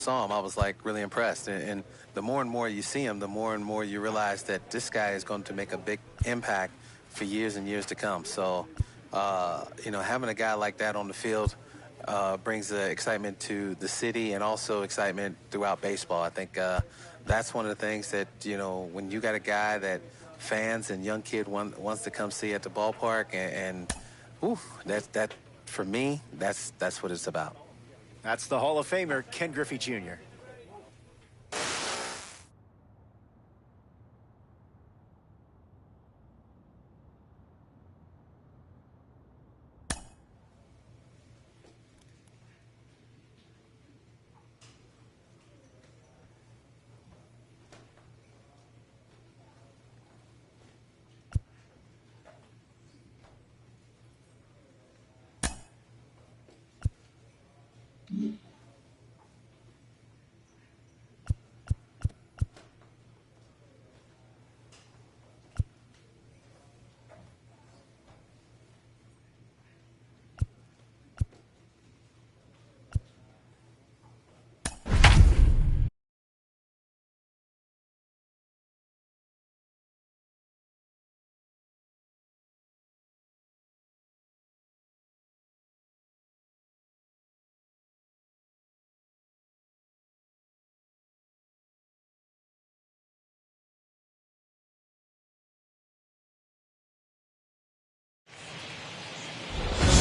saw him, I was like really impressed. And the more and more you see him, the more and more you realize that this guy is going to make a big impact for years and years to come. So, having a guy like that on the field brings excitement to the city and also excitement throughout baseball. I think that's one of the things that, when you got a guy that fans and young kid wants to come see at the ballpark, that for me, that's what it's about. That's the Hall of Famer, Ken Griffey Jr.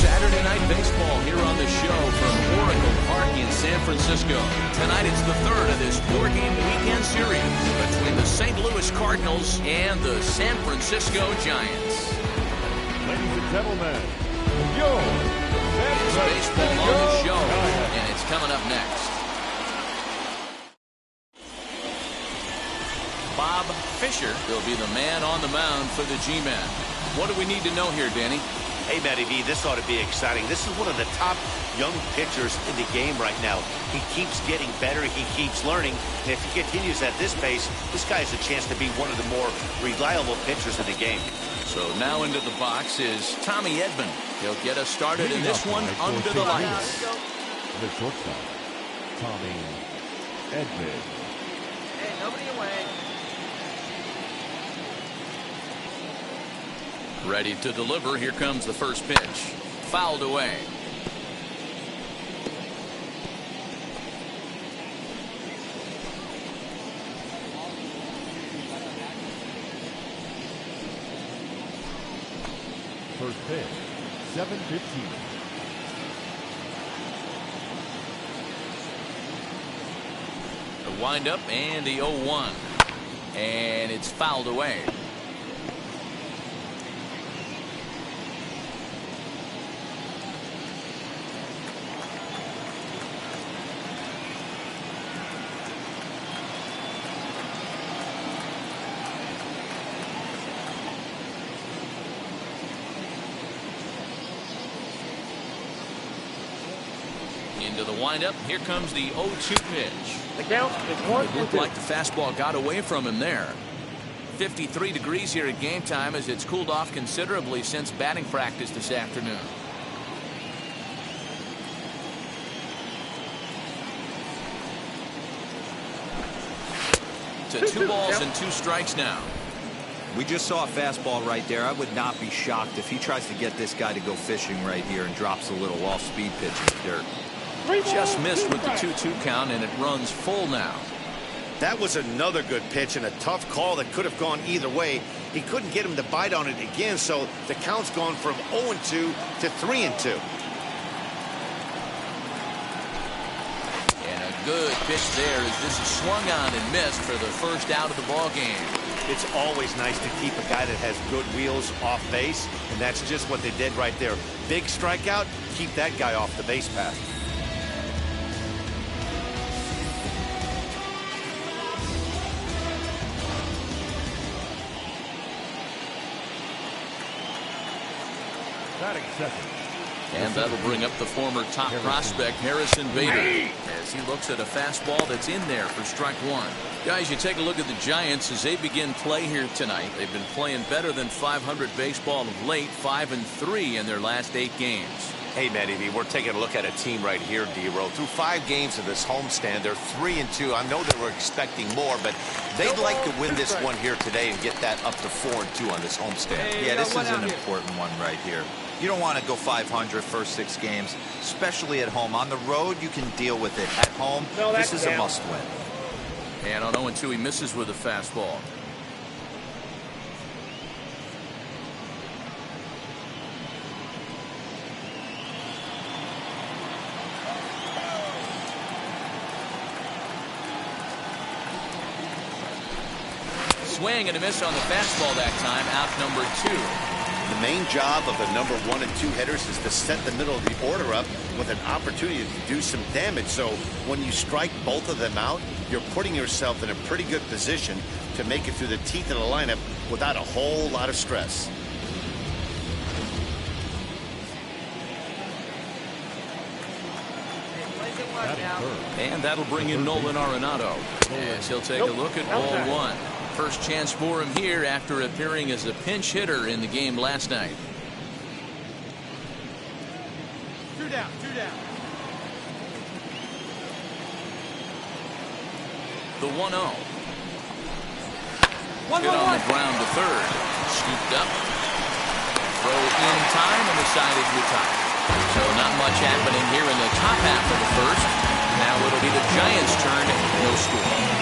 Saturday Night Baseball here on the show from Oracle Park in San Francisco. Tonight it's the third of this four-game weekend series between the St. Louis Cardinals and the San Francisco Giants. Ladies and gentlemen, it's baseball on the show, and it's coming up next. Bob Fisher will be the man on the mound for the G-Men. What do we need to know here, Danny? Hey, Matty V, this ought to be exciting. This is one of the top young pitchers in the game right now. He keeps getting better. He keeps learning. And if he continues at this pace, this guy has a chance to be one of the more reliable pitchers in the game. So now into the box is Tommy Edmond. He'll get us started in this one under the lights. The shortstop, Tommy Edmond. Hey, nobody away. Ready to deliver. Here comes the first pitch. Fouled away. First pitch, 7:15. The windup and the 0-1. And it's fouled away. Into the windup. Here comes the 0-2 pitch. The count is 1-2. It looked like the fastball got away from him there. 53 degrees here at game time as it's cooled off considerably since batting practice this afternoon. To 2 balls and 2 strikes now. We just saw a fastball right there. I would not be shocked if he tries to get this guy to go fishing right here and drops a little off-speed pitch in the dirt. Just missed with the 2-2 count, and it runs full now. That was another good pitch and a tough call that could have gone either way. He couldn't get him to bite on it again, so the count's gone from 0-2 to 3-2. And a good pitch there as this is swung on and missed for the first out of the ball game. It's always nice to keep a guy that has good wheels off base, and that's just what they did right there. Big strikeout, keep that guy off the base path. Batting second. And that'll bring up the former top prospect, Harrison Bader, as he looks at a fastball that's in there for strike one. Guys, you take a look at the Giants as they begin play here tonight. They've been playing better than .500 baseball of late, 5-3 in their last 8 games. Hey, Manny, we're taking a look at a team right here, D-Row. Through 5 games of this homestand, they're 3-2. I know they were expecting more, but they'd like to win this one here today and get that up to 4-2 on this homestand. Yeah, this is an important one right here. You don't want to go 500 first 6 games, especially at home. On the road, you can deal with it. At home, this is a must-win. And on 0-2, he misses with a fastball. Swing and a miss on the fastball that time. Out number 2. The main job of the number 1 and 2 hitters is to set the middle of the order up with an opportunity to do some damage. So when you strike both of them out, you're putting yourself in a pretty good position to make it through the teeth of the lineup without a whole lot of stress. And that'll bring in Nolan Arenado as he'll take a look at ball 1. First chance for him here after appearing as a pinch hitter in the game last night. 2 down, 2 down. The 1-0. Hit on the ground to third. Scooped up. Throw in time, and the side is retired. So not much happening here in the top half of the first. Now it'll be the Giants' turn. No score.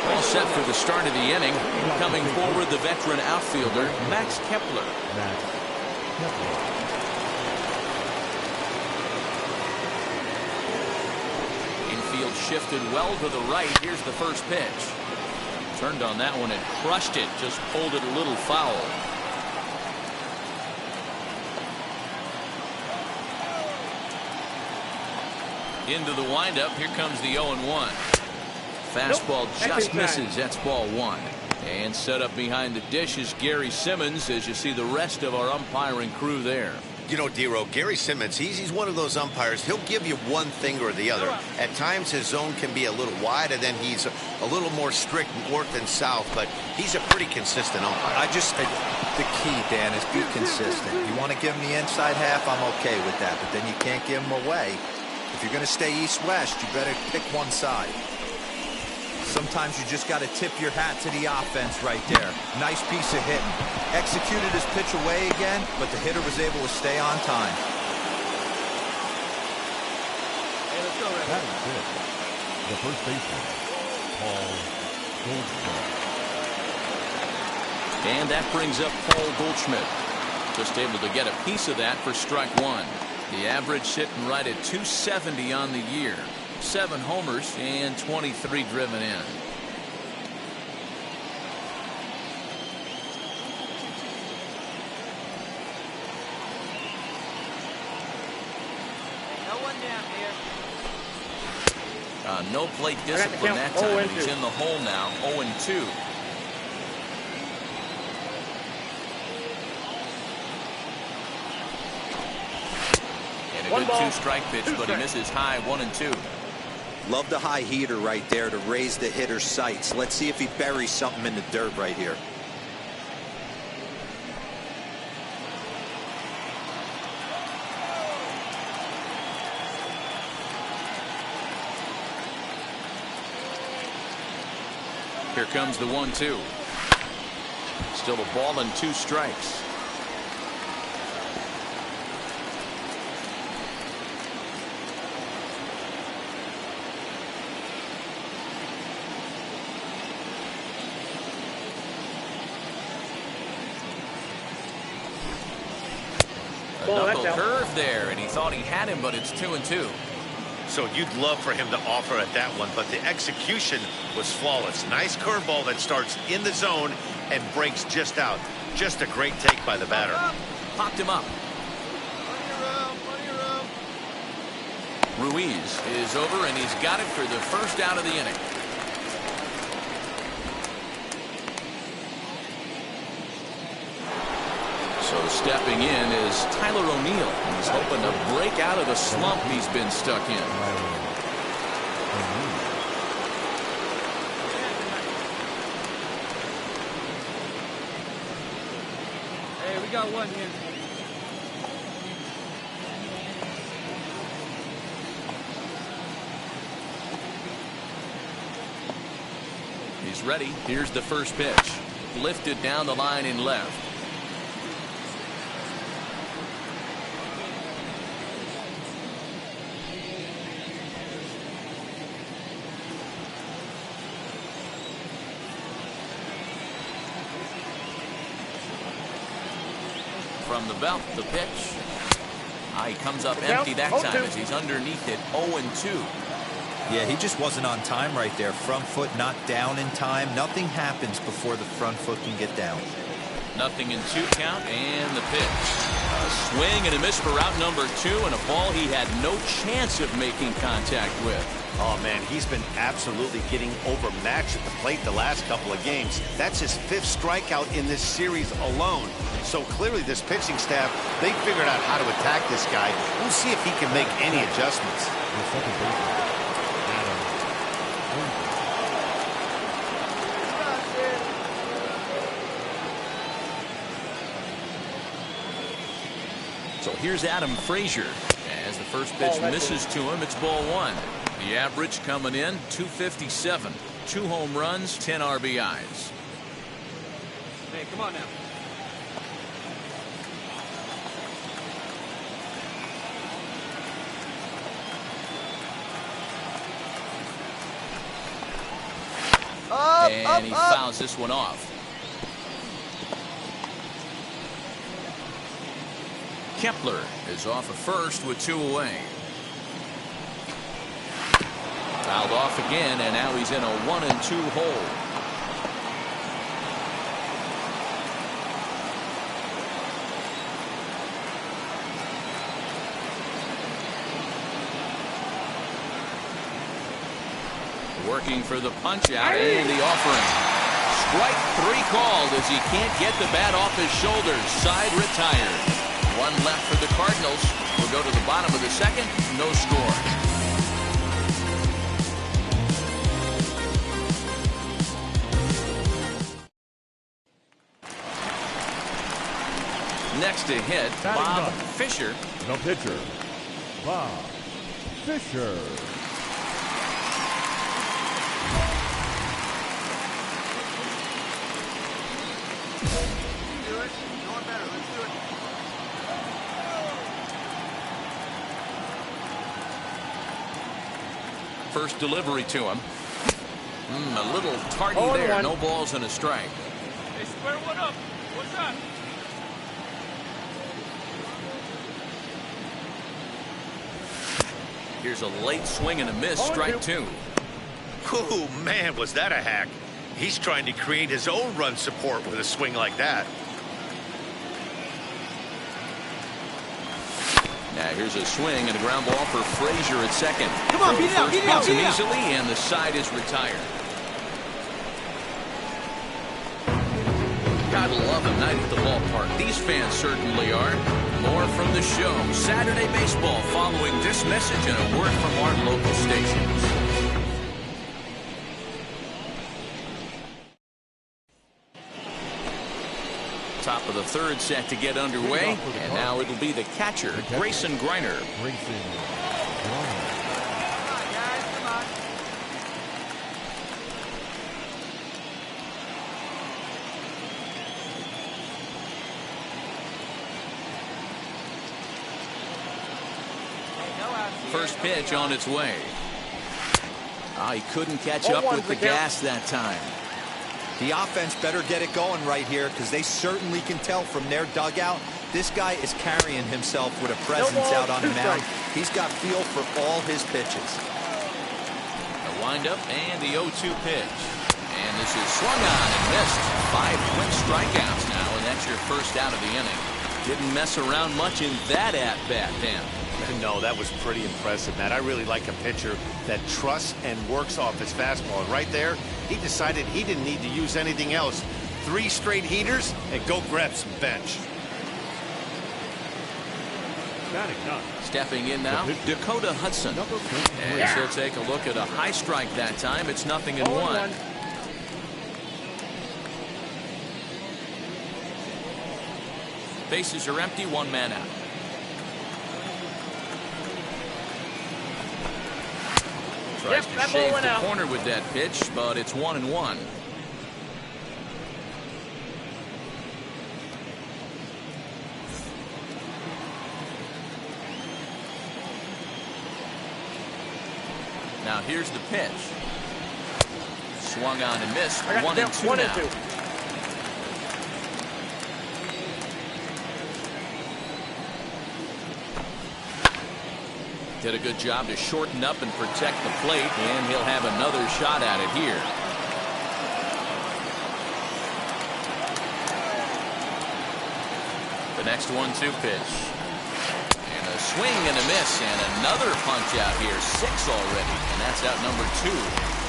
All set for the start of the inning. Coming forward, the veteran outfielder, Max Kepler. Infield shifted well to the right. Here's the first pitch. Turned on that one and crushed it. Just pulled it a little foul. Into the windup. Here comes the 0-1. Fastball just misses. That's ball 1. And set up behind the dish is Gary Simmons as you see the rest of our umpiring crew there. You know, D-Row, Gary Simmons, he's one of those umpires. He'll give you one thing or the other. At times his zone can be a little wide, and then he's a little more strict north and south, but he's a pretty consistent umpire. The key, Dan, is be consistent. You want to give him the inside half, I'm okay with that, but then you can't give him away. If you're going to stay east-west, you better pick one side. Sometimes you just got to tip your hat to the offense right there. Nice piece of hitting. Executed his pitch away again, but the hitter was able to stay on time. Batting fifth, the first baseman, Paul Goldschmidt. And that brings up Paul Goldschmidt. Just able to get a piece of that for strike 1. The average sitting right at 270 on the year. 7 homers and 23 driven in. No one down here. No plate discipline that time. And he's in the hole now. 0-2. And a good 2-strike pitch, but he misses high. 1-2. Love the high heater right there to raise the hitter's sights. Let's see if he buries something in the dirt right here. Here comes the 1-2. Still a ball and 2 strikes. Knuckle curve there, and he thought he had him, but it's 2-2. So you'd love for him to offer at that one, but the execution was flawless. Nice curveball that starts in the zone and breaks just out. Just a great take by the batter. Popped him up. Ruiz is over, and he's got it for the first out of the inning. So stepping in is Tyler O'Neill. He's hoping to break out of the slump he's been stuck in. got one here. He's ready. Here's the first pitch. Lifted down the line in left. From the belt, the pitch. He comes up empty that time as he's underneath it. 0-2. Yeah, he just wasn't on time right there. Front foot not down in time. Nothing happens before the front foot can get down. Nothing in 2 count, and the pitch. A swing and a miss for out number 2, and a ball he had no chance of making contact with. Oh, man, he's been absolutely getting overmatched at the plate the last couple of games. That's his 5th strikeout in this series alone. So clearly this pitching staff, they figured out how to attack this guy. We'll see if he can make any adjustments. So here's Adam Frazier. As the first pitch misses to him, it's ball 1. The average coming in, 257. 2 home runs, 10 RBIs. Hey, come on now. And he fouls this one off. Kepler is off at first with 2 away. Fouled off again, and now he's in a 1-2 hole. Working for the punch out and the offering. Strike 3 called as he can't get the bat off his shoulders. Side retired. 1 left for the Cardinals. We'll go to the bottom of the 2nd. No score. Next to hit, Bob Fisher. The pitcher, Bob Fisher. First delivery to him. A little tardy there. No balls and a strike. Hey, square one up. What's up? Here's a late swing and a miss. Strike 2. Oh, man, was that a hack. He's trying to create his own run support with a swing like that. Now here's a swing and a ground ball for Frazier at 2nd. Come on, beat it out, beat it out, beat it out. Easily, and the side is retired. Gotta love a night at the ballpark. These fans certainly are. More from the show. Saturday baseball following this message and a word from our local stations. Top of the 3rd set to get underway, and now it'll be the catcher, Grayson Griner. First pitch on its way. He couldn't catch up with the gas that time. The offense better get it going right here because they certainly can tell from their dugout this guy is carrying himself with a presence out on the mound. He's got feel for all his pitches. The windup and the 0-2 pitch. And this is swung on and missed. 5 quick strikeouts now, and that's your first out of the inning. Didn't mess around much in that at-bat, Dan. No, that was pretty impressive, Matt. I really like a pitcher that trusts and works off his fastball. And right there, he decided he didn't need to use anything else. 3 straight heaters and go grab some bench. Stepping in now, Dakota Hudson. And he'll take a look at a high strike that time. It's 0-1. Bases are empty, one man out. Tries to shave the corner with that pitch, but it's 1-1. Now here's the pitch. Swung on and missed. 1-2 now. Did a good job to shorten up and protect the plate, and he'll have another shot at it here. The next 1-2 pitch. And a swing and a miss, and another punch out here. 6 already, and that's out number 2.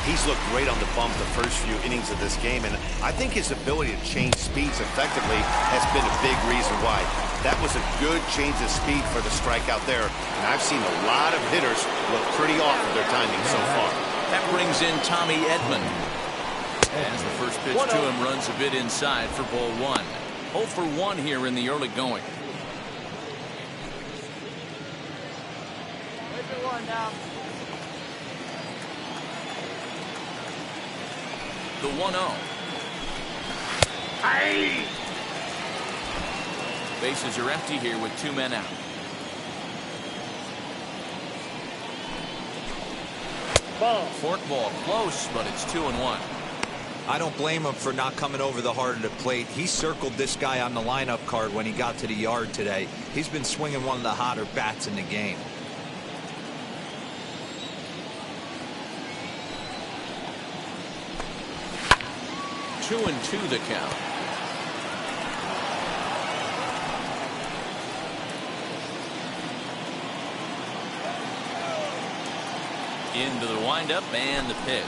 He's looked great on the bump the first few innings of this game, and I think his ability to change speeds effectively has been a big reason why. That was a good change of speed for the strikeout there, and I've seen a lot of hitters look pretty off with their timing so far. That brings in Tommy Edmond. As the first pitch to him runs a bit inside for ball 1. 0 for 1 here in the early going. The 1-0. Bases are empty here with 2 men out. Fork ball close, but it's 2-1. I don't blame him for not coming over the heart of the plate. He circled this guy on the lineup card when he got to the yard today. He's been swinging one of the hotter bats in the game. Two and 2 the count. Into the windup and the pitch.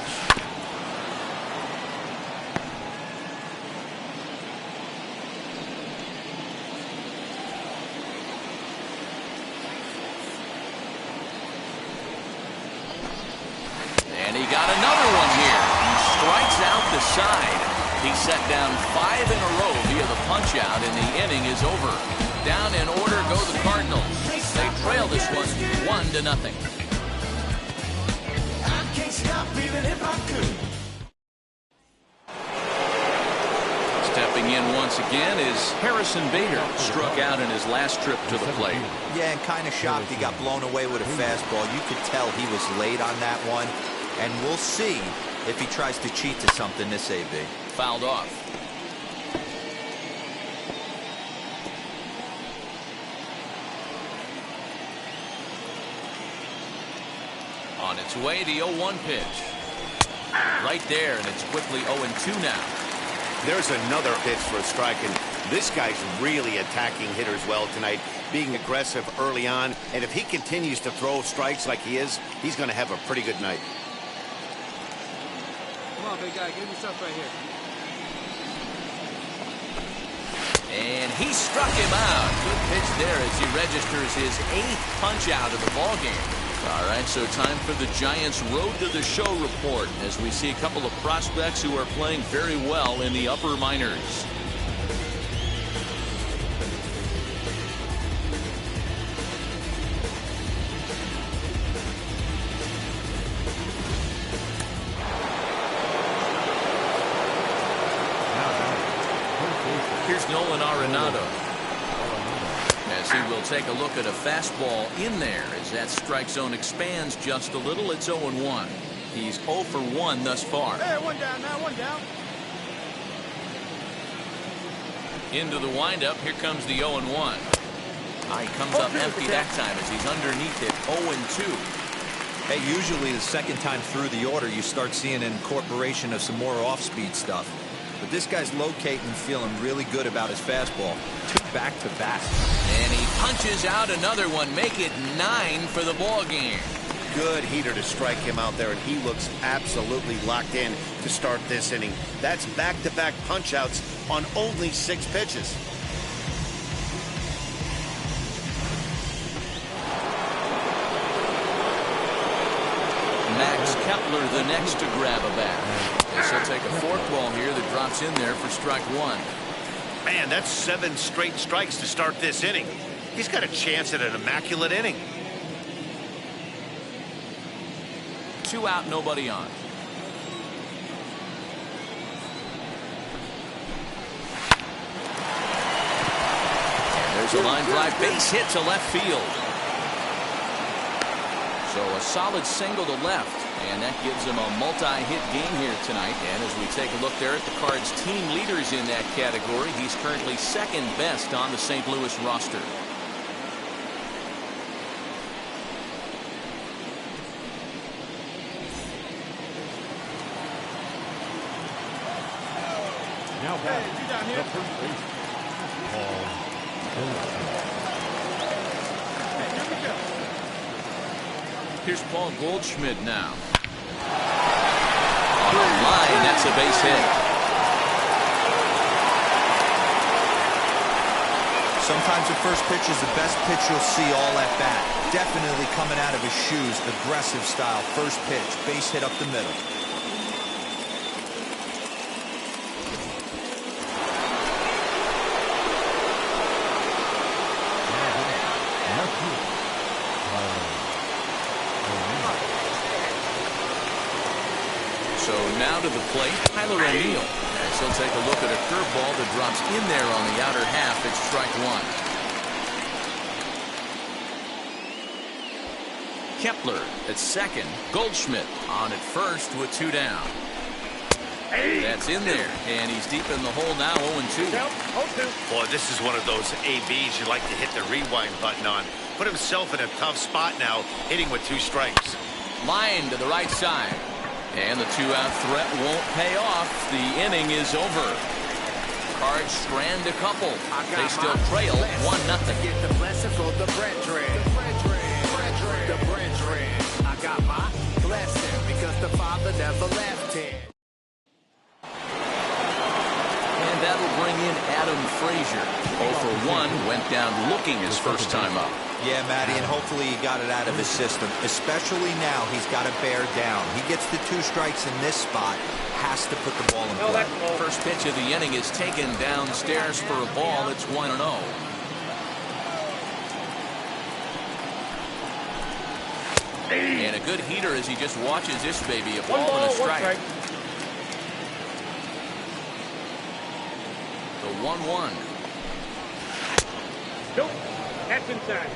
And he got another one here. He strikes out the side. He set down 5 in a row via the punch-out, and the inning is over. Down in order go the Cardinals. They trail this one 1-0. I can't stop even if I could. Stepping in once again is Harrison Bader. Struck out in his last trip to the plate. Yeah, and kind of shocked he got blown away with a fastball. You could tell he was late on that one, and we'll see if he tries to cheat to something this AB. Fouled off. On its way, the 0-1 pitch. Right there, and it's quickly 0-2 now. There's another pitch for a strike, and this guy's really attacking hitters well tonight, being aggressive early on, and if he continues to throw strikes like he is, he's going to have a pretty good night. Come on, big guy, give me stuff right here. And he struck him out. Good pitch there as he registers his 8th punch out of the ball game. All right, so time for the Giants' Road to the Show report as we see a couple of prospects who are playing very well in the upper minors. Here's Nolan Arenado as he will take a look at a fastball in there as that strike zone expands just a little. It's 0-1. He's 0 for 1 thus far. Hey, 1 down now, 1 down. Into the windup. Here comes the 0-1. He comes up empty that time as he's underneath it. 0-2. Hey, usually the second time through the order, you start seeing an incorporation of some more off-speed stuff. But this guy's locating and feeling really good about his fastball. 2 back-to-back. And he punches out another one. Make it 9 for the ball game. Good heater to strike him out there, and he looks absolutely locked in to start this inning. That's back-to-back punch-outs on only 6 pitches. Max Kepler the next to grab a bat. He'll take a fork ball here that drops in there for strike 1. Man, that's 7 straight strikes to start this inning. He's got a chance at an immaculate inning. 2 out, nobody on. There's a line drive base hit to left field. So a solid single to left, and that gives him a multi-hit game here tonight. And as we take a look there at the Cards' team leaders in that category, he's currently second best on the St. Louis roster. Now back, the first base, Paul Goldschmidt. Here's Paul Goldschmidt now. On the line, that's a base hit. Sometimes the first pitch is the best pitch you'll see all at bat. Definitely coming out of his shoes, aggressive style. First pitch, base hit up the middle. So now to the plate, Tyler O'Neill. As he'll take a look at a curveball that drops in there on the outer half. It's strike 1. Kepler at second. Goldschmidt on at first with 2 down. That's in there, and he's deep in the hole now, 0-2. Boy, this is one of those ABs you like to hit the rewind button on. Put himself in a tough spot now, hitting with 2 strikes. Line to the right side. And the 2-out threat won't pay off. The inning is over. Cards strand a couple. They still trail 1-0. Get the blessing for the brethren. The brethren. I got my blessing because the Father never left him. And that'll bring in Adam Frazier. 0 for 1, went down looking his first time up. Yeah, Matty, and hopefully he got it out of his system. Especially now, he's got to bear down. He gets the 2 strikes in this spot, has to put the ball in play. First pitch of the inning is taken downstairs for a ball. It's 1-0. And a good heater as he just watches this baby. A ball and a strike. The 1-1. Nope. That's inside.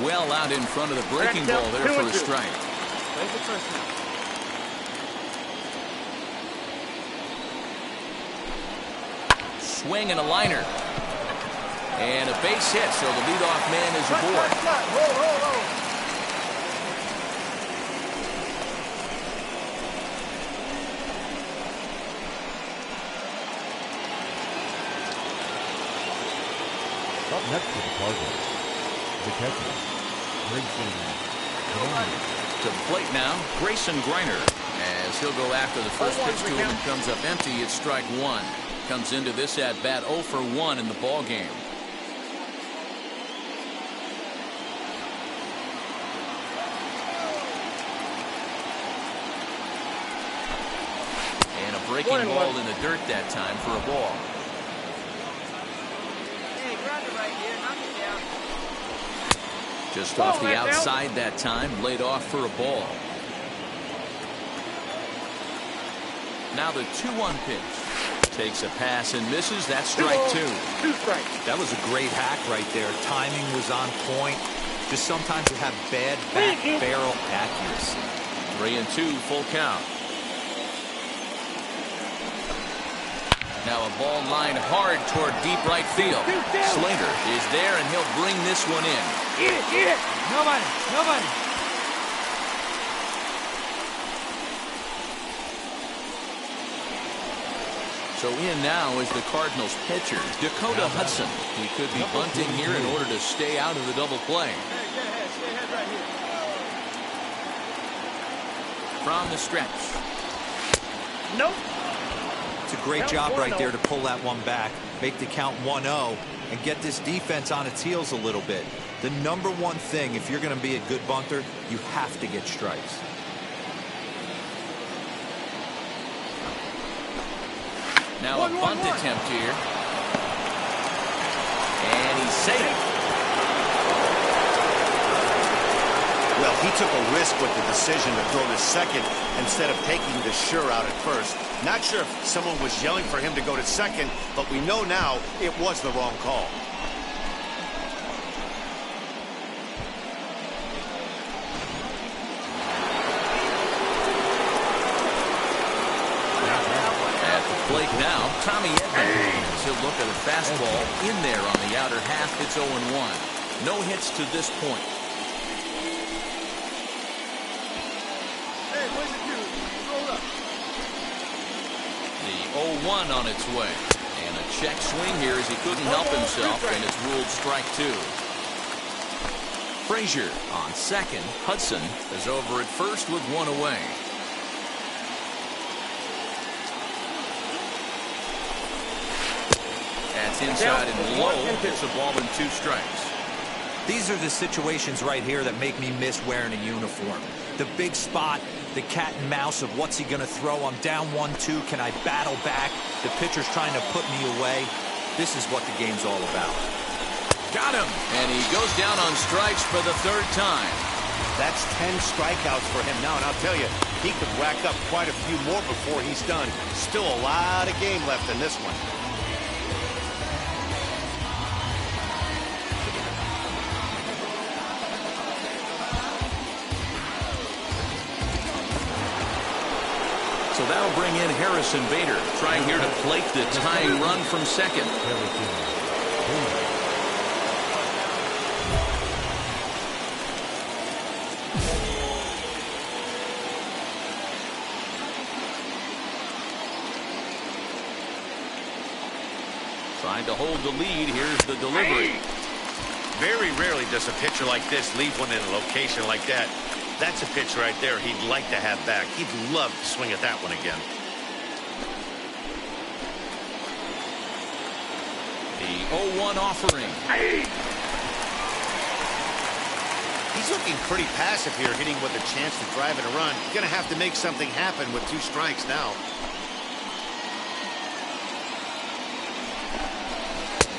Well out in front of the breaking ball there for a strike. Take it first now. Swing and a liner. And a base hit, so the leadoff man is aboard. Roll. Up next to the Cardinals, the catcher, Grayson Griner. To the plate now, Grayson Griner. As he'll go after the first pitch to him and comes up empty, it's strike 1. Comes into this at-bat 0 for 1 in the ball game. And a breaking ball in the dirt that time for a ball. Hey, grab it right here. Knock it down. Just off the outside that time, laid off for a ball. Now the 2-1 pitch. Takes a pass and misses. That's strike 2. 2 strikes. That was a great hack right there. Timing was on point. Just sometimes you have bad back barrel accuracy. 3-2, full count. Now a ball lined hard toward deep right field. Slater is there, and he'll bring this one in. Eat it. Nobody. So in now is the Cardinals pitcher, Dakota Hudson. He could be bunting here in order to stay out of the double play. Stay ahead right here. From the stretch. Nope. That's a great job right there to pull that one back, make the count 1-0, and get this defense on its heels a little bit. The number one thing, if you're going to be a good bunter, you have to get strikes. Now a bunt attempt here. And he's safe. Well, he took a risk with the decision to throw to second instead of taking the sure out at first. Not sure if someone was yelling for him to go to second, but we know now it was the wrong call. At the plate now, Tommy Edmond. He'll look at a fastball in there on the outer half. It's 0-1. No hits to this point. The 0-1 on its way. And a check swing here as he couldn't help himself, and it's ruled strike 2. Frazier on second. Hudson is over at first with one away. That's inside and low. It's a ball and 2 strikes. These are the situations right here that make me miss wearing a uniform. The big spot, the cat and mouse of what's he going to throw. I'm down 1-2. Can I battle back? The pitcher's trying to put me away. This is what the game's all about. Got him. And he goes down on strikes for the 3rd time. That's 10 strikeouts for him now, and I'll tell you, he could rack up quite a few more before he's done. Still a lot of game left in this one. So that'll bring in Harrison Bader, trying here to plate the tying run from second. Trying to hold the lead. Here's the delivery. Very rarely does a pitcher like this leave one in a location like that. That's a pitch right there he'd like to have back. He'd love to swing at that one again. The 0-1 offering. He's looking pretty passive here, hitting with a chance to drive in a run. He's going to have to make something happen with 2 strikes now.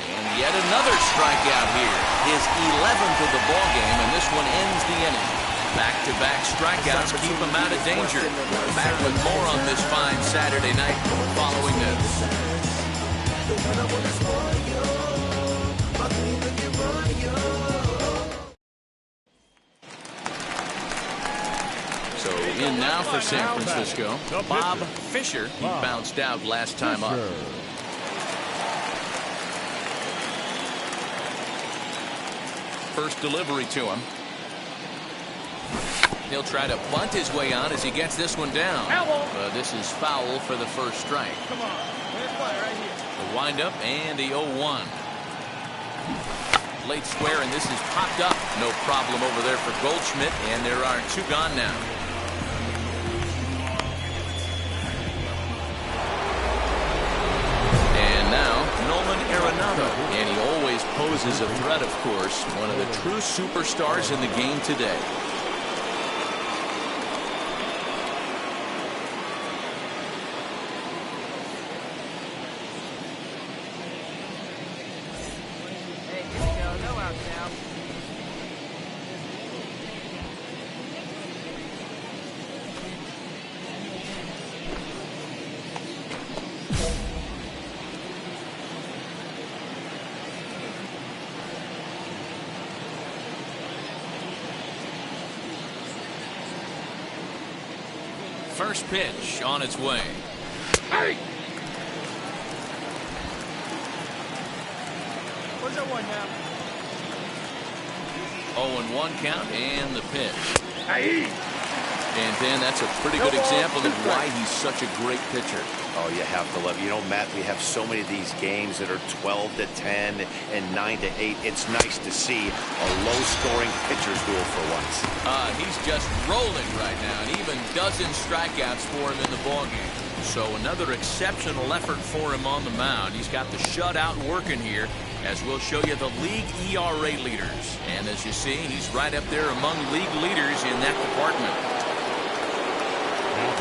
And yet another strikeout here. His 11th of the ballgame, and this one ends the inning. Back-to-back strikeouts keep him out of danger. Back with more on this fine Saturday night following this. So in now for San Francisco, Bob Fisher. He bounced out last time up. First delivery to him. He'll try to bunt his way on as he gets this one down. This is foul for the first strike. Come on. Right here. The windup and the 0-1. Late square, and this is popped up. No problem over there for Goldschmidt, and there are 2 gone now. And now, Nolan Arenado. And he always poses a threat, of course. One of the true superstars in the game today. First pitch on its way. Hey! Where's that one now? 0-1 count and the pitch. Hey! And then that's a pretty good example of why he's such a great pitcher. Oh, you have to love it. You know, Matt, we have so many of these games that are 12-10 and 9-8. It's nice to see a low-scoring pitcher's duel for once. He's just rolling right now, and even dozen strikeouts for him in the ballgame. So another exceptional effort for him on the mound. He's got the shutout working here, as we'll show you the league ERA leaders. And as you see, he's right up there among league leaders in that department.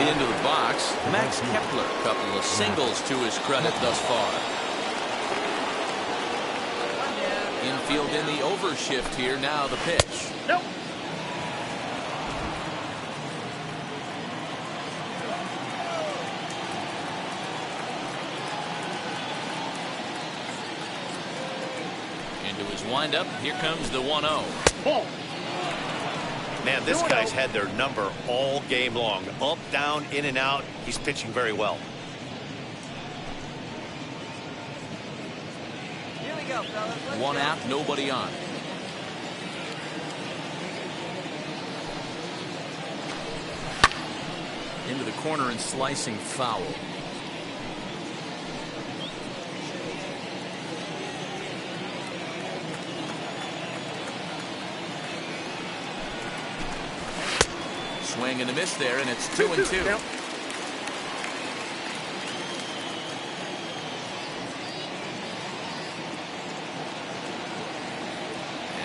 Into the box, Max Kepler. Couple of singles to his credit thus far. Infield in the overshift here. Now the pitch. Nope. Into his windup. Here comes the 1-0. Ball. Man, this guy's had their number all game long. Up, down, in and out. He's pitching very well. Here we go, fellas. One out, nobody on. Into the corner and slicing foul. Swing and a miss there, and it's 2-2. Yep.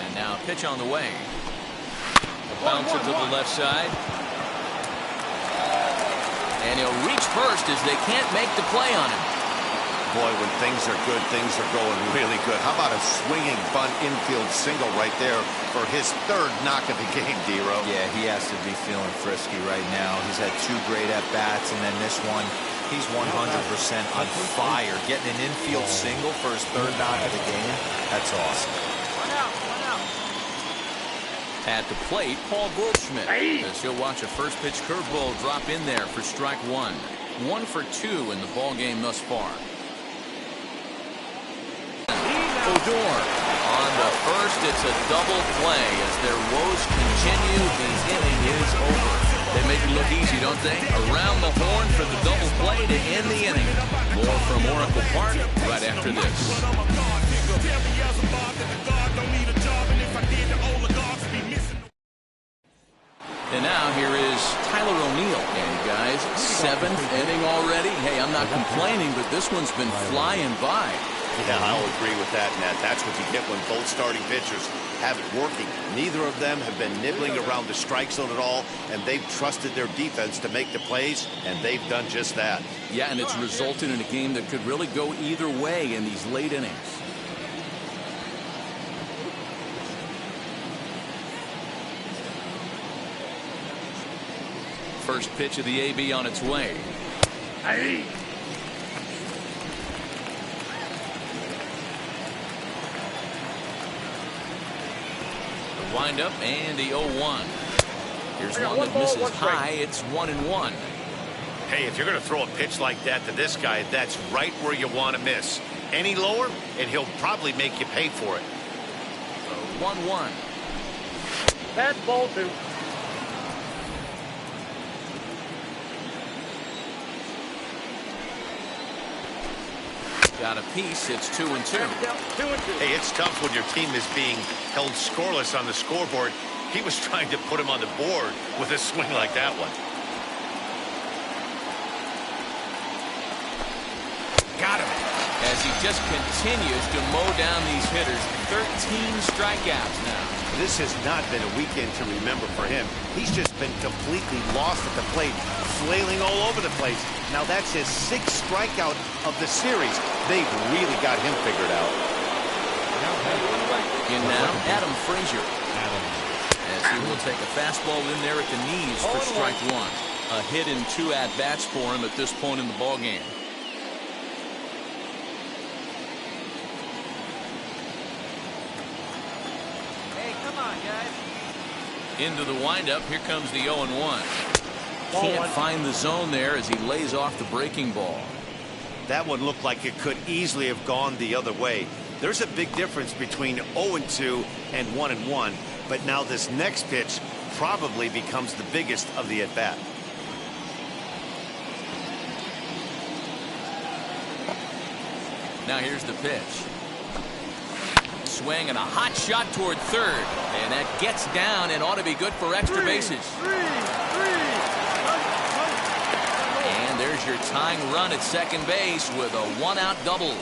And now pitch on the way. A bouncer to the left side. And he'll reach first as they can't make the play on him. Boy, when things are good, things are going really good. How about a swinging bunt infield single right there for his third knock of the game, D-Ro? Yeah, he has to be feeling frisky right now. He's had 2 great at-bats, and then this one, he's 100% on fire. Getting an infield single for his third knock of the game, that's awesome. One out, one out. At the plate, Paul Goldschmidt. As he'll watch a first pitch curveball drop in there for strike 1. 1 for 2 in the ball game thus far. Odor on the first. It's a double play as their woes continue. The inning is over. They make it look easy, don't they? Around the horn for the double play to end the inning. More from Oracle Park right after this. And now here is Tyler O'Neill. And guys, 7th inning already. Hey, I'm not complaining, but this one's been flying by. Yeah, I'll agree with that, Nat. That's what you get when both starting pitchers have it working. Neither of them have been nibbling around the strike zone at all, and they've trusted their defense to make the plays, and they've done just that. Yeah, and it's resulted in a game that could really go either way in these late innings. First pitch of the AB on its way. Hey. Wind up and the 0-1. Here's one that misses high. It's 1-1. Hey, if you're going to throw a pitch like that to this guy, that's right where you want to miss. Any lower, and he'll probably make you pay for it. So 1-1. That's ball 2. Got a piece. It's 2-2. 2-2. Hey, it's tough when your team is being held scoreless on the scoreboard. He was trying to put him on the board with a swing like that one. Got him. As he just continues to mow down these hitters. 13 strikeouts now. This has not been a weekend to remember for him. He's just been completely lost at the plate, flailing all over the place. Now that's his 6th strikeout of the series. They've really got him figured out. In now, Adam Frazier. As he will take a fastball in there at the knees for strike 1. A hit in 2 at-bats for him at this point in the ballgame. Hey, come on, guys. Into the windup. Here comes the 0-1. Can't find the zone there as he lays off the breaking ball. That one looked like it could easily have gone the other way. There's a big difference between 0-2 and 1-1, but now this next pitch probably becomes the biggest of the at-bat. Now here's the pitch. Swing and a hot shot toward third. And that gets down and ought to be good for extra bases. And there's your tying run at second base with a one-out double.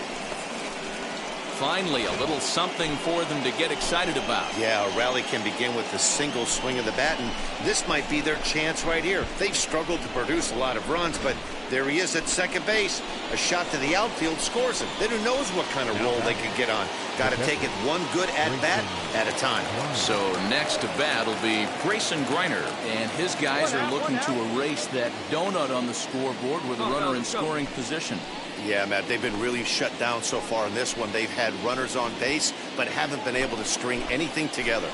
Finally, a little something for them to get excited about. Yeah, a rally can begin with a single swing of the bat, and this might be their chance right here. They've struggled to produce a lot of runs, but there he is at second base. A shot to the outfield scores him. Then who knows what kind of roll they could get on. Got to take it one good at-bat at a time. So next to bat will be Grayson Griner, and his guys are looking to erase that donut on the scoreboard with a runner in scoring position. Yeah, Matt, they've been really shut down so far in this one. They've had runners on base, but haven't been able to string anything together.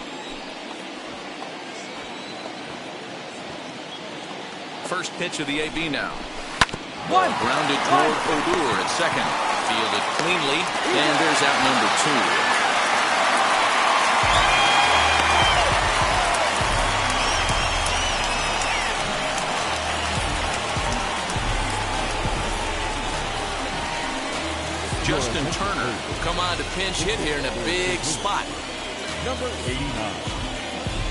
First pitch of the AB now. Ball grounded toward Odor at second. Fielded cleanly, and there's out number 2. Justin Turner will come on to pinch hit here in a big spot. Number 89,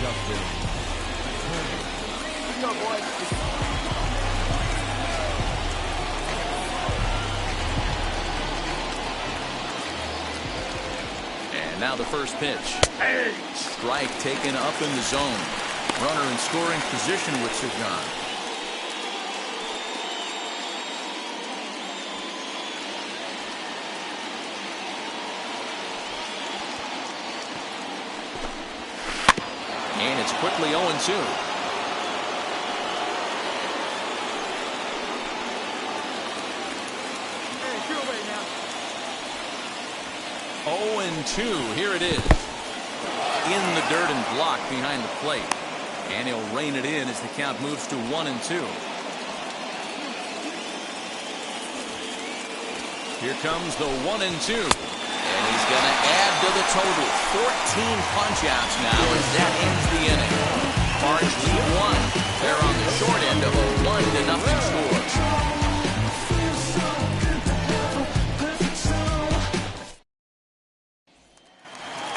Justin Turner. And now the first pitch. Strike taken up in the zone. Runner in scoring position with Sagan. And it's quickly 0-2. Here it is. In the dirt and blocked behind the plate. And he'll rein it in as the count moves to 1-2. Here comes the 1-2. And he's going to add to the total. 14 punch-outs now as that ends the inning. Cards lead 1. They're on the short end of a 1-0 score.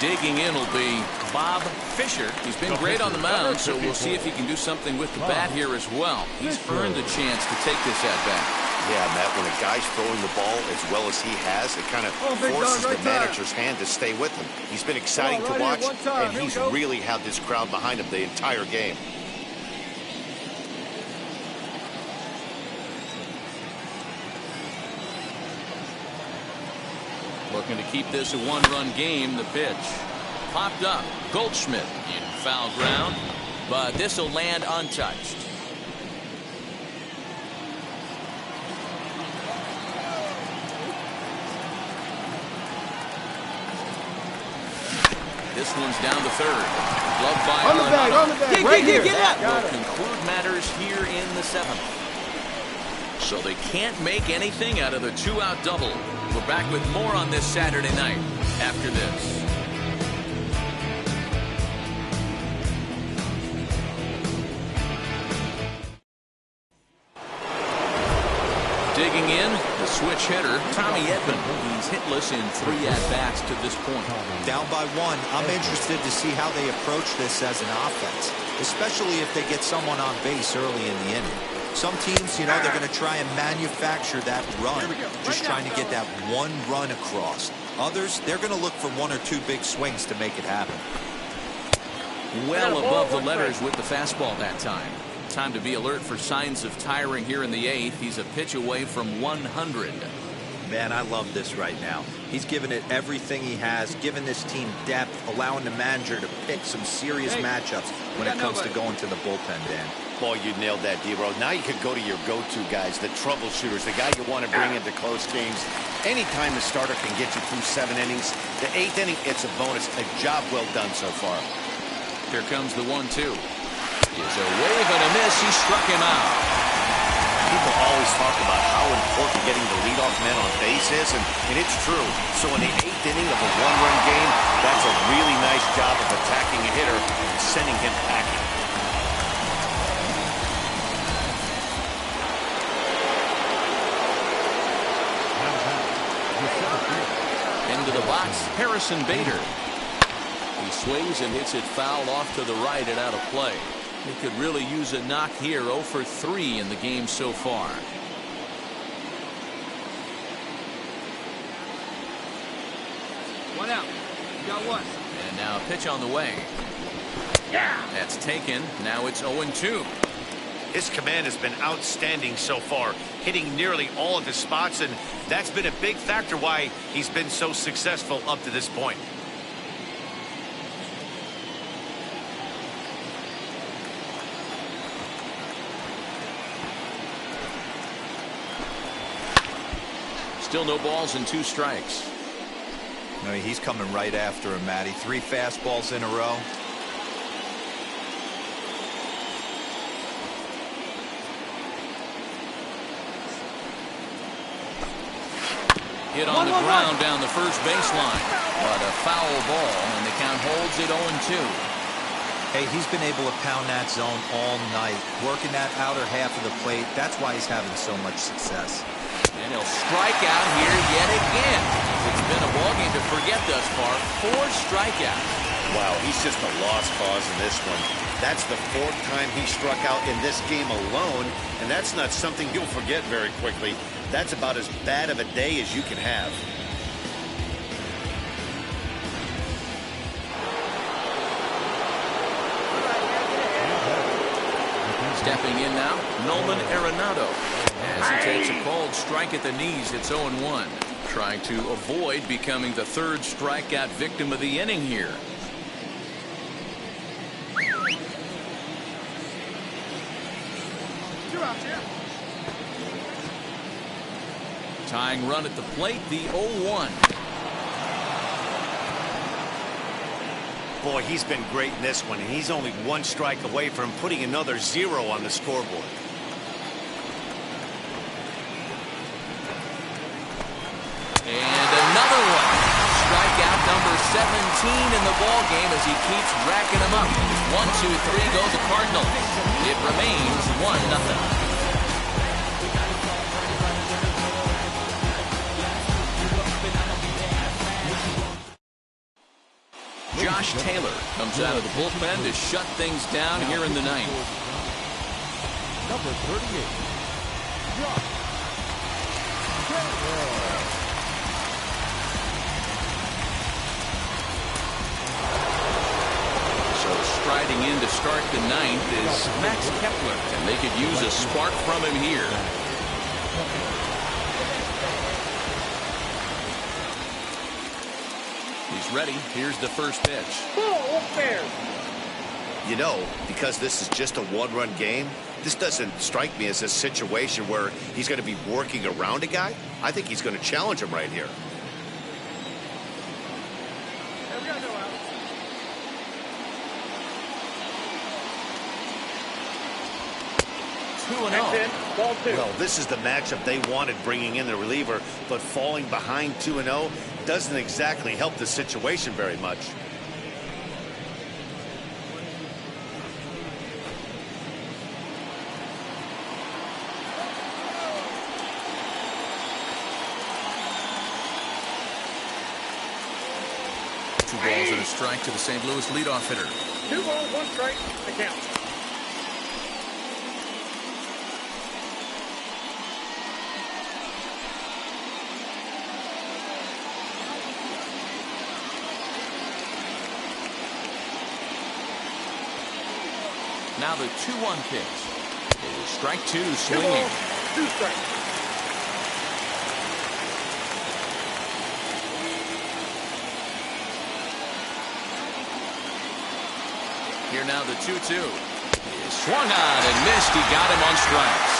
Digging in will be Bob Fisher. He's been great on the mound, so we'll see if he can do something with the bat here as well. He's earned a chance to take this at-bat. Yeah, Matt, when a guy's throwing the ball as well as he has, it kind of forces the manager's hand to stay with him. He's been exciting to watch, and he's really had this crowd behind him the entire game. Looking to keep this a one-run game. The pitch popped up. Goldschmidt in foul ground, but this will land untouched. This one's down to third. Gloved by Edmond. Will conclude matters here in the 7th. So they can't make anything out of the 2-out double. We're back with more on this Saturday night after this. Digging in, the switch hitter, Tommy Edmond. He's hitless in 3 at-bats to this point. Down by 1, I'm interested to see how they approach this as an offense, especially if they get someone on base early in the inning. Some teams, you know, they're going to try and manufacture that run, just trying to get that one run across. Others, they're going to look for 1 or 2 big swings to make it happen. Well above the letters with the fastball that time. Time to be alert for signs of tiring here in the 8th. He's a pitch away from 100. Man, I love this right now. He's given it everything he has, given this team depth, allowing the manager to pick some serious matchups when it comes to going to the bullpen, Dan. Boy, you nailed that, D-Bro. Now you could go to your go-to guys, the troubleshooters, the guy you want to bring into close games. Anytime the starter can get you through 7 innings, the 8th inning, it's a bonus. A job well done so far. Here comes the 1-2. Is a wave and a miss. He struck him out. People always talk about how important getting the leadoff man on base is, and it's true. So in the 8th inning of a 1-run game, that's a really nice job of attacking a hitter and sending him packing. Into the box, Harrison Bader. He swings and hits it foul off to the right and out of play. He could really use a knock here. 0 for 3 in the game so far. And now a pitch on the way. That's taken. Now it's 0-2. His command has been outstanding so far, hitting nearly all of his spots, and that's been a big factor why he's been so successful up to this point. Still no balls and 2 strikes. No, he's coming right after him, Matty. 3 fastballs in a row. Hit on the ground down the first baseline. But a foul ball, and the count holds it 0-2. Hey, he's been able to pound that zone all night, working that outer half of the plate. That's why he's having so much success. And he'll strike out here yet again. It's been a ballgame to forget thus far. 4 strikeouts. Wow, he's just a lost cause in this one. That's the 4th time he struck out in this game alone, and that's not something you'll forget very quickly. That's about as bad of a day as you can have. Stepping in now, Nolan Arenado. As he takes a cold strike at the knees, it's 0-1. Trying to avoid becoming the 3rd strikeout victim of the inning here. Tying run at the plate, the 0-1. Boy, he's been great in this one, and he's only 1 strike away from putting another 0 on the scoreboard. And another one. Strikeout number 17 in the ballgame as he keeps racking them up. 1, 2, 3 go the Cardinals. It remains 1-0. Josh Taylor comes out of the bullpen to shut things down here in the 9th. Number 38, Josh Taylor. So striding in to start the 9th is Max Kepler, and they could use a spark from him here. Ready. Here's the first pitch. You know, because this is just a 1-run game, this doesn't strike me as a situation where he's going to be working around a guy. I think he's going to challenge him right here. Well, this is the matchup they wanted, bringing in the reliever, but falling behind 2-0 doesn't exactly help the situation very much. Two balls and a strike to the St. Louis leadoff hitter. 2 balls, 1 strike, the count. Now the 2-1 pitch. Strike 2 swinging. 2 balls, 2 strikes. Here now the 2-2. Swung on and missed. He got him on strikes.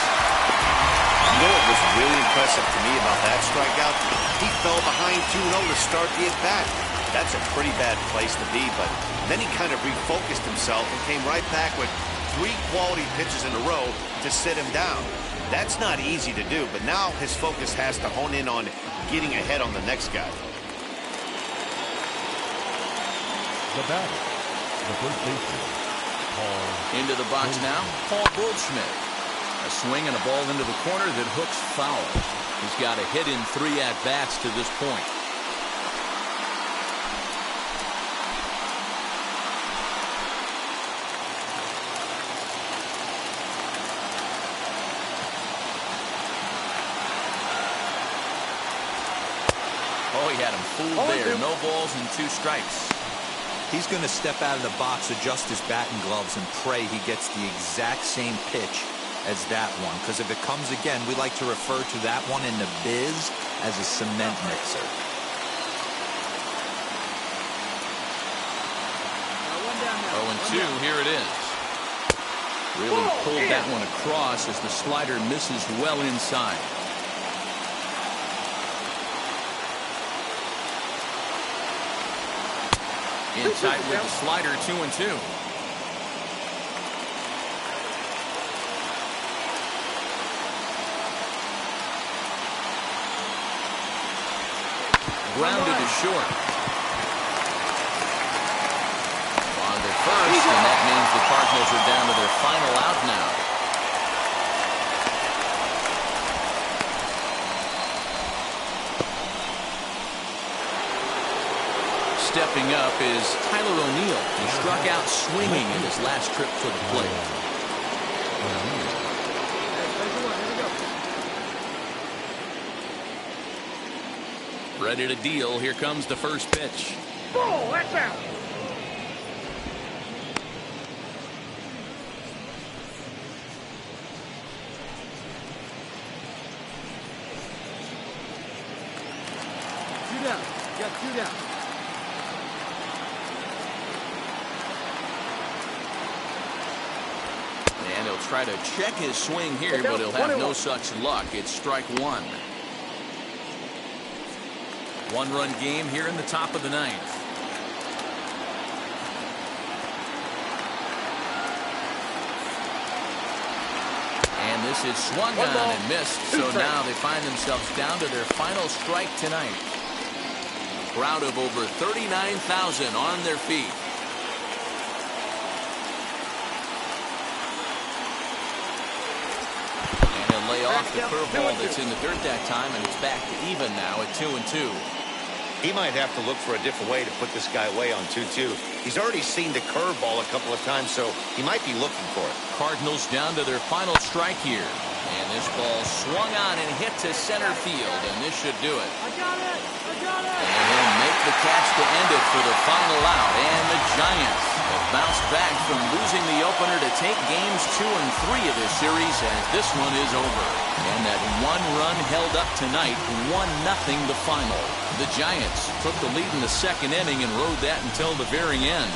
You know what was really impressive to me about that strikeout? He fell behind 2-0 to start the at-bat. That's a pretty bad place to be, but then he kind of refocused himself and came right back with 3 quality pitches in a row to sit him down. That's not easy to do, but now his focus has to hone in on getting ahead on the next guy. The batter, the first baseman, Paul. Into the box now, Paul Goldschmidt. A swing and a ball into the corner that hooks foul. He's got a hit in 3 at-bats to this point. Oh, he had him fooled there. No balls and 2 strikes. He's going to step out of the box, adjust his batting gloves, and pray he gets the exact same pitch as that one. Because if it comes again, we like to refer to that one in the biz as a cement mixer. 0-2, here it is. Really pulled that one across as the slider misses well inside. In tight with the slider, 2-2. Grounded to short. On to first, and that means the Cardinals are down to their final out now. Stepping up is Tyler O'Neill. He struck out swinging in his last trip to the plate. Ready to deal. Here comes the first pitch. Ball, that's out. Two down. You got 2 down. And he'll try to check his swing here, but he'll have no such luck. It's strike 1. 1-run game here in the top of the 9th. And this is swung on and missed, so now they find themselves down to their final strike tonight. A crowd of over 39,000 on their feet. Lay off the curveball that's in the dirt that time, and it's back to even now at 2-2. He might have to look for a different way to put this guy away on 2-2. He's already seen the curveball a couple of times, so he might be looking for it. Cardinals down to their final strike here. And this ball swung on and hit to center field, and this should do it. I got it! I got it! And he'll make the catch to end it for the final out. And the Giants have bounced back from losing the opener to take games 2 and 3 of this series, as this one is over. And that 1 run held up tonight, 1-0 the final. The Giants took the lead in the 2nd inning and rode that until the very end.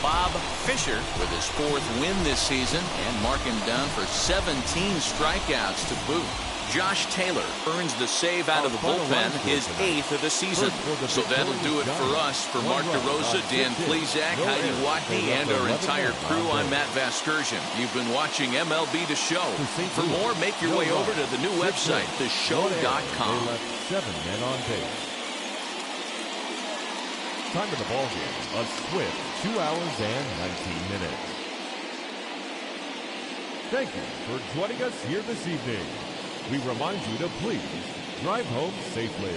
Bob Fisher with his 4th win this season and marking down for 17 strikeouts to boot. Josh Taylor earns the save out of the bullpen, his 8th of the season. So that'll do it for us. For Mark DeRosa, Dan Plesac, Heidi Watney, and our entire crew, I'm Matt Vasgersian. You've been watching MLB The Show. For more, make your way over to the new website, theshow.com. They left 7 men on base. Time of the ball game, a swift 2 hours and 19 minutes. Thank you for joining us here this evening. We remind you to please drive home safely.